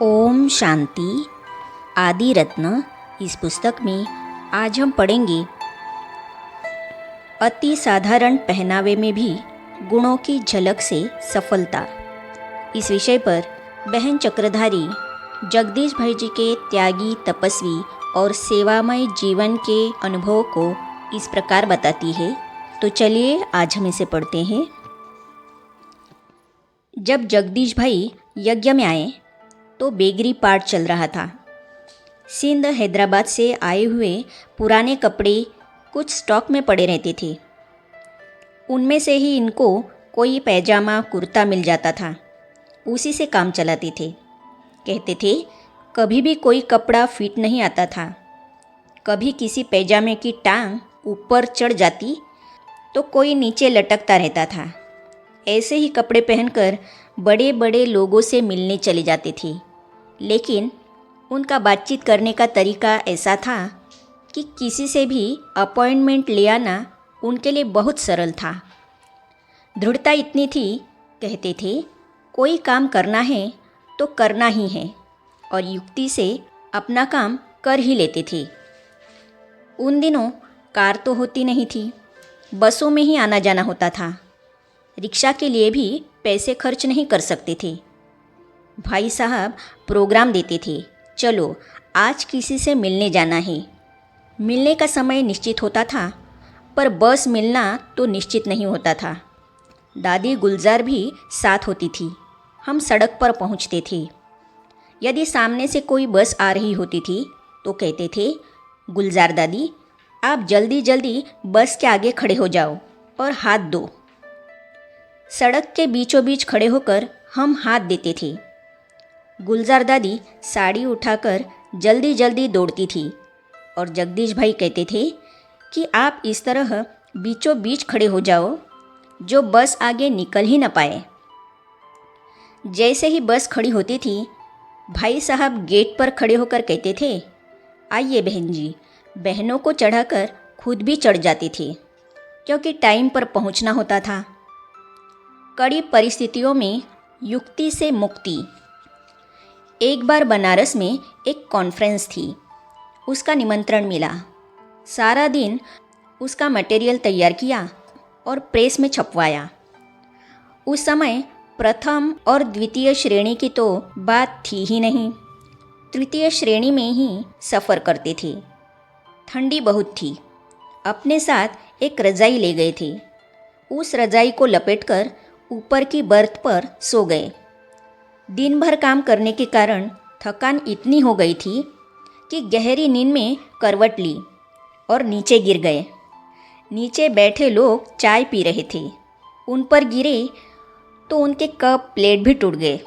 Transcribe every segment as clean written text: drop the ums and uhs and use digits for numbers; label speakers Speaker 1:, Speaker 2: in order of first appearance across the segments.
Speaker 1: ओम शांति। आदि रत्न इस पुस्तक में आज हम पढ़ेंगे अति साधारण पहनावे में भी गुणों की झलक से सफलता। इस विषय पर बहन चक्रधारी जगदीश भाई जी के त्यागी, तपस्वी और सेवामय जीवन के अनुभव को इस प्रकार बताती है। तो चलिए आज हम इसे पढ़ते हैं। जब जगदीश भाई यज्ञ में आए तो बेगरी पाठ चल रहा था। सिंध हैदराबाद से आए हुए पुराने कपड़े कुछ स्टॉक में पड़े रहते थे। उनमें से ही इनको कोई पैजामा कुर्ता मिल जाता था, उसी से काम चलाते थे। कहते थे कभी भी कोई कपड़ा फिट नहीं आता था। कभी किसी पैजामे की टांग ऊपर चढ़ जाती तो कोई नीचे लटकता रहता था। ऐसे ही कपड़े पहनकर बड़े बड़े लोगों से मिलने चले जाते थे, लेकिन उनका बातचीत करने का तरीका ऐसा था कि किसी से भी अपॉइंटमेंट ले आना उनके लिए बहुत सरल था। दृढ़ता इतनी थी, कहते थे कोई काम करना है तो करना ही है, और युक्ति से अपना काम कर ही लेते थे। उन दिनों कार तो होती नहीं थी, बसों में ही आना जाना होता था। रिक्शा के लिए भी पैसे खर्च नहीं कर सकते थे। भाई साहब प्रोग्राम देते थे, चलो आज किसी से मिलने जाना है। मिलने का समय निश्चित होता था, पर बस मिलना तो निश्चित नहीं होता था। दादी गुलजार भी साथ होती थी। हम सड़क पर पहुंचते थे। यदि सामने से कोई बस आ रही होती थी तो कहते थे, गुलजार दादी आप जल्दी जल्दी बस के आगे खड़े हो जाओ और हाथ दो। सड़क के बीचों बीच खड़े होकर हम हाथ देते थे। गुलजार दादी साड़ी उठाकर जल्दी जल्दी दौड़ती थी और जगदीश भाई कहते थे कि आप इस तरह बीचों बीच खड़े हो जाओ जो बस आगे निकल ही न पाए। जैसे ही बस खड़ी होती थी, भाई साहब गेट पर खड़े होकर कहते थे, आइए बहन जी। बहनों को चढ़ाकर खुद भी चढ़ जाते थे, क्योंकि टाइम पर पहुंचना होता था। कड़ी परिस्थितियों में युक्ति से मुक्ति। एक बार बनारस में एक कॉन्फ्रेंस थी, उसका निमंत्रण मिला। सारा दिन उसका मटेरियल तैयार किया और प्रेस में छपवाया। उस समय प्रथम और द्वितीय श्रेणी की तो बात थी ही नहीं, तृतीय श्रेणी में ही सफ़र करते थे। ठंडी बहुत थी। अपने साथ एक रज़ाई ले गए थे। उस रज़ाई को लपेटकर ऊपर की बर्थ पर सो गए। दिन भर काम करने के कारण थकान इतनी हो गई थी कि गहरी नींद में करवट ली और नीचे गिर गए। नीचे बैठे लोग चाय पी रहे थे, उन पर गिरे तो उनके कप प्लेट भी टूट गए।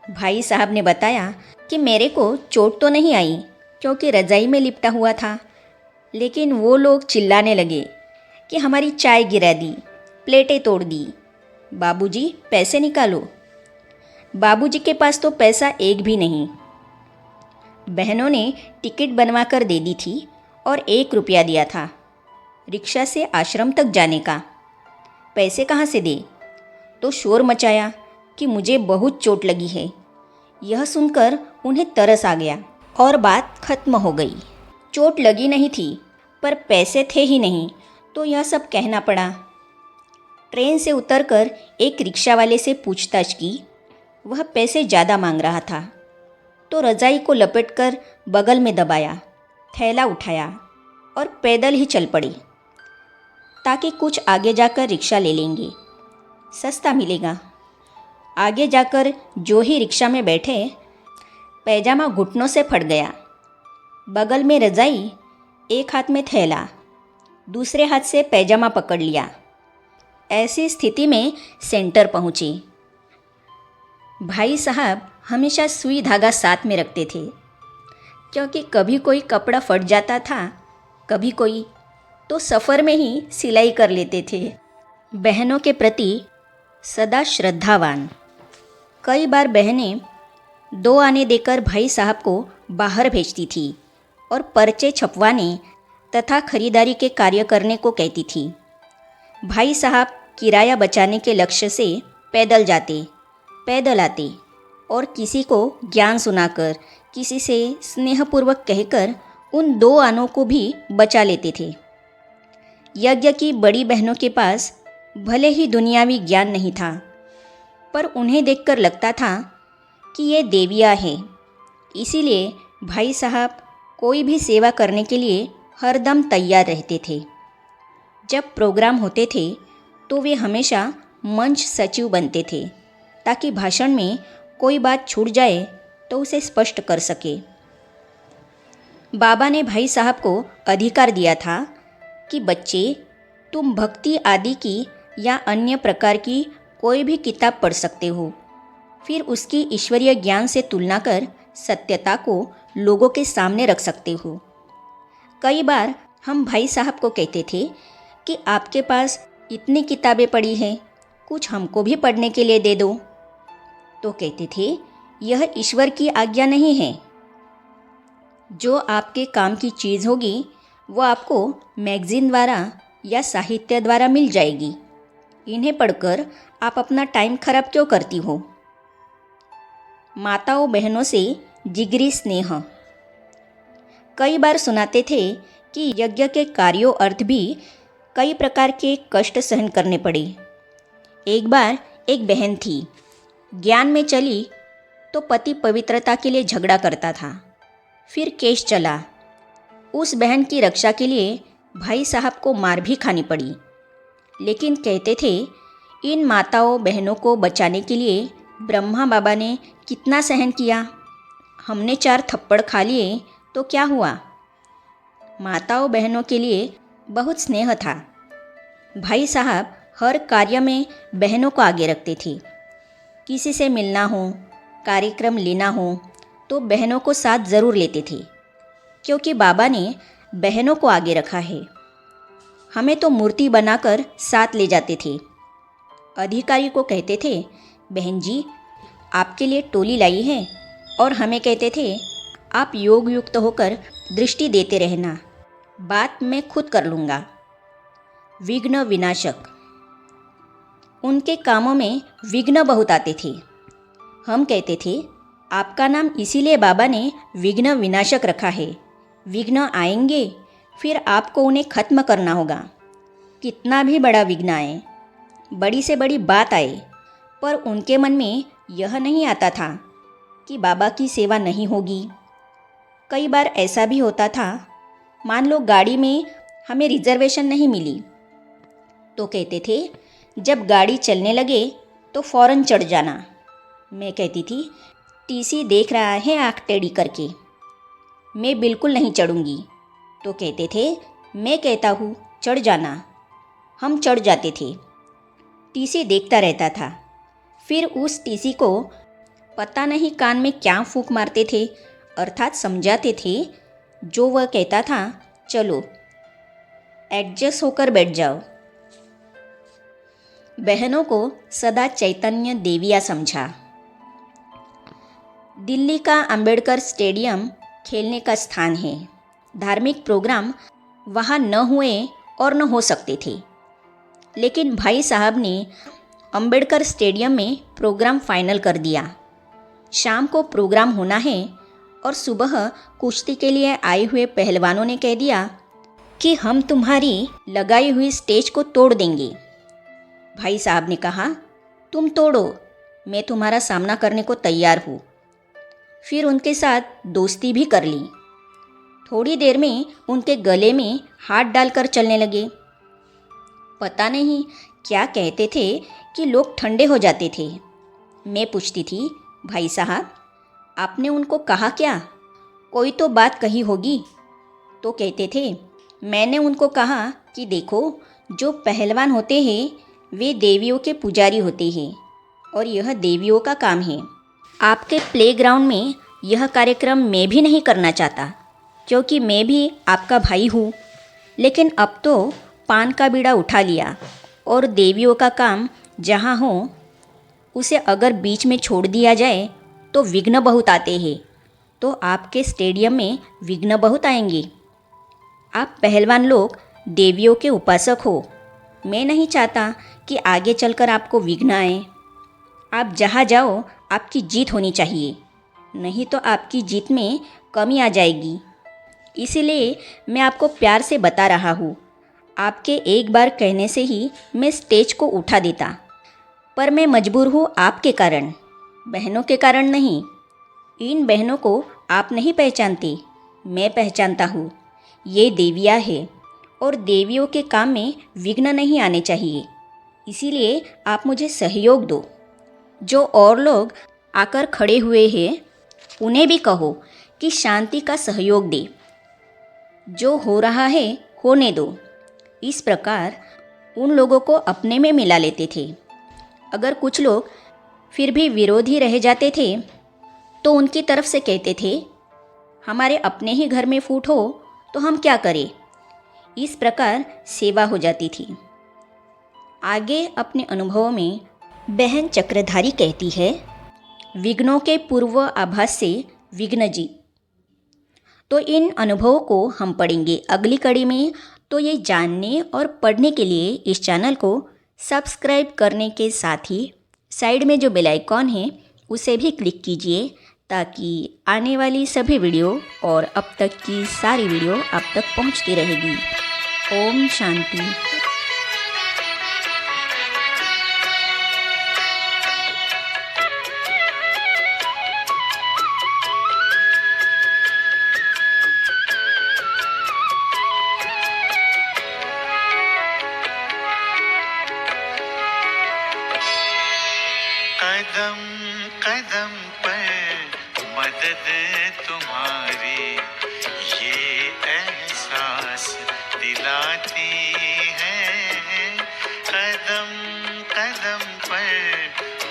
Speaker 1: भाई साहब ने बताया कि मेरे को चोट तो नहीं आई क्योंकि रज़ाई में लिपटा हुआ था, लेकिन वो लोग चिल्लाने लगे कि हमारी चाय गिरा दी, प्लेटें तोड़ दी। बाबूजी पैसे निकालो। बाबूजी के पास तो पैसा एक भी नहीं। बहनों ने टिकट बनवा कर दे दी थी और 1 रुपया दिया था रिक्शा से आश्रम तक जाने का। पैसे कहाँ से दे? तो शोर मचाया कि मुझे बहुत चोट लगी है। यह सुनकर उन्हें तरस आ गया और बात खत्म हो गई। चोट लगी नहीं थी, पर पैसे थे ही नहीं, तो यह सब कहना पड़ा। ट्रेन से उतरकर एक रिक्शा वाले से पूछताछ की। वह पैसे ज़्यादा मांग रहा था, तो रज़ाई को लपेटकर बगल में दबाया, थैला उठाया और पैदल ही चल पड़ी, ताकि कुछ आगे जाकर रिक्शा ले लेंगे, सस्ता मिलेगा। आगे जाकर जो ही रिक्शा में बैठे, पैजामा घुटनों से फट गया। बगल में रज़ाई, एक हाथ में थैला, दूसरे हाथ से पैजामा पकड़ लिया। ऐसी स्थिति में सेंटर पहुँचे। भाई साहब हमेशा सुई धागा साथ में रखते थे, क्योंकि कभी कोई कपड़ा फट जाता था, कभी कोई, तो सफ़र में ही सिलाई कर लेते थे। बहनों के प्रति सदा श्रद्धावान। कई बार बहनें 2 आने देकर भाई साहब को बाहर भेजती थी और पर्चे छपवाने तथा खरीदारी के कार्य करने को कहती थी। भाई साहब किराया बचाने के लक्ष्य से पैदल जाते, पैदल आते। और किसी को ज्ञान सुनाकर, किसी से स्नेहपूर्वक कहकर उन 2 आनों को भी बचा लेते थे। यज्ञ की बड़ी बहनों के पास भले ही दुनियावी ज्ञान नहीं था, पर उन्हें देखकर लगता था कि ये देवियाँ हैं। इसीलिए भाई साहब कोई भी सेवा करने के लिए हरदम तैयार रहते थे। जब प्रोग्राम होते थे तो वे हमेशा मंच सचिव बनते थे, ताकि भाषण में कोई बात छूट जाए तो उसे स्पष्ट कर सके। बाबा ने भाई साहब को अधिकार दिया था कि बच्चे, तुम भक्ति आदि की या अन्य प्रकार की कोई भी किताब पढ़ सकते हो, फिर उसकी ईश्वरीय ज्ञान से तुलना कर सत्यता को लोगों के सामने रख सकते हो। कई बार हम भाई साहब को कहते थे कि आपके पास इतनी किताबें पड़ी हैं, कुछ हमको भी पढ़ने के लिए दे दो। तो कहते थे, यह ईश्वर की आज्ञा नहीं है। जो आपके काम की चीज़ होगी वो आपको मैगज़ीन द्वारा या साहित्य द्वारा मिल जाएगी। इन्हें पढ़कर आप अपना टाइम खराब क्यों करती हो। माताओं बहनों से जिगरी स्नेह। कई बार सुनाते थे कि यज्ञ के कार्यों अर्थ भी कई प्रकार के कष्ट सहन करने पड़े। एक बार एक बहन थी, ज्ञान में चली तो पति पवित्रता के लिए झगड़ा करता था, फिर केस चला। उस बहन की रक्षा के लिए भाई साहब को मार भी खानी पड़ी, लेकिन कहते थे इन माताओं बहनों को बचाने के लिए ब्रह्मा बाबा ने कितना सहन किया। हमने 4 थप्पड़ खा लिए तो क्या हुआ। माताओं बहनों के लिए बहुत स्नेह था। भाई साहब हर कार्य में बहनों को आगे रखते थे। किसी से मिलना हो, कार्यक्रम लेना हो तो बहनों को साथ ज़रूर लेते थे, क्योंकि बाबा ने बहनों को आगे रखा है। हमें तो मूर्ति बनाकर साथ ले जाते थे। अधिकारी को कहते थे, बहन जी आपके लिए टोली लाई है, और हमें कहते थे आप योग युक्त होकर दृष्टि देते रहना, बात मैं खुद कर लूँगा। विघ्न विनाशक। उनके कामों में विघ्न बहुत आते थे। हम कहते थे आपका नाम इसीलिए बाबा ने विघ्न विनाशक रखा है। विघ्न आएंगे फिर आपको उन्हें खत्म करना होगा। कितना भी बड़ा विघ्न आए, बड़ी से बड़ी बात आए, पर उनके मन में यह नहीं आता था कि बाबा की सेवा नहीं होगी। कई बार ऐसा भी होता था, मान लो गाड़ी में हमें रिजर्वेशन नहीं मिली, तो कहते थे जब गाड़ी चलने लगे तो फ़ौरन चढ़ जाना। मैं कहती थी टीसी देख रहा है आँख टेढ़ी करके, मैं बिल्कुल नहीं चढ़ूँगी। तो कहते थे मैं कहता हूँ चढ़ जाना। हम चढ़ जाते थे। टीसी देखता रहता था। फिर उस टीसी को पता नहीं कान में क्या फूंक मारते थे, अर्थात समझाते थे। जो वह कहता था चलो एडजस्ट होकर बैठ जाओ। बहनों को सदा चैतन्य देविया समझा। दिल्ली का अंबेडकर स्टेडियम खेलने का स्थान है। धार्मिक प्रोग्राम वहाँ न हुए और न हो सकते थे, लेकिन भाई साहब ने अंबेडकर स्टेडियम में प्रोग्राम फाइनल कर दिया। शाम को प्रोग्राम होना है और सुबह कुश्ती के लिए आए हुए पहलवानों ने कह दिया कि हम तुम्हारी लगाई हुई स्टेज को तोड़ देंगे। भाई साहब ने कहा तुम तोड़ो, मैं तुम्हारा सामना करने को तैयार हूँ। फिर उनके साथ दोस्ती भी कर ली। थोड़ी देर में उनके गले में हाथ डालकर चलने लगे। पता नहीं क्या कहते थे कि लोग ठंडे हो जाते थे। मैं पूछती थी भाई साहब आपने उनको कहा क्या, कोई तो बात कही होगी। तो कहते थे मैंने उनको कहा कि देखो जो पहलवान होते हैं वे देवियों के पुजारी होते हैं और यह देवियों का काम है। आपके प्लेग्राउंड में यह कार्यक्रम मैं भी नहीं करना चाहता, क्योंकि मैं भी आपका भाई हूँ। लेकिन अब तो पान का बीड़ा उठा लिया और देवियों का काम जहाँ हो उसे अगर बीच में छोड़ दिया जाए तो विघ्न बहुत आते हैं। तो आपके स्टेडियम में विघ्न बहुत आएंगे। आप पहलवान लोग देवियों के उपासक हो। मैं नहीं चाहता कि आगे चलकर आपको विघ्न आए। आप जहाँ जाओ आपकी जीत होनी चाहिए, नहीं तो आपकी जीत में कमी आ जाएगी। इसीलिए मैं आपको प्यार से बता रहा हूँ। आपके एक बार कहने से ही मैं स्टेज को उठा देता, पर मैं मजबूर हूँ आपके कारण, बहनों के कारण नहीं। इन बहनों को आप नहीं पहचानते, मैं पहचानता हूँ। ये देवियाँ है और देवियों के काम में विघ्न नहीं आने चाहिए। इसीलिए आप मुझे सहयोग दो। जो और लोग आकर खड़े हुए हैं उन्हें भी कहो कि शांति का सहयोग दे। जो हो रहा है होने दो। इस प्रकार उन लोगों को अपने में मिला लेते थे। अगर कुछ लोग फिर भी विरोधी रह जाते थे तो उनकी तरफ से कहते थे, हमारे अपने ही घर में फूट हो तो हम क्या करें। इस प्रकार सेवा हो जाती थी। आगे अपने अनुभवों में बहन चक्रधारी कहती है, विघ्नों के पूर्व आभास से विघ्न जीत। तो इन अनुभवों को हम पढ़ेंगे अगली कड़ी में। तो ये जानने और पढ़ने के लिए इस चैनल को सब्सक्राइब करने के साथ ही साइड में जो बेल आइकॉन है उसे भी क्लिक कीजिए, ताकि आने वाली सभी वीडियो और अब तक की सारी वीडियो आप तक पहुंचती रहेगी। ओम शांति।
Speaker 2: कदम कदम पर मदद तुम्हारी ये एहसास दिलाती है। कदम कदम पर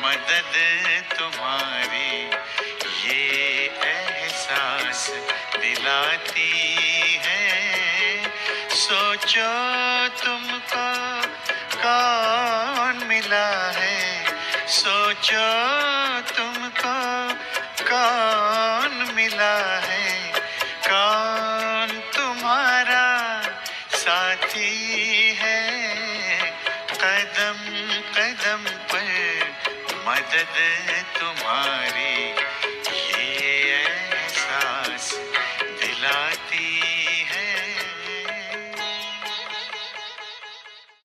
Speaker 2: मदद तुम्हारी ये एहसास दिलाती है। सोचो तुमको कौन मिला है, सोचो तुमको कौन मिला है, कौन तुम्हारा साथी है। कदम कदम पर मदद तुम्हारी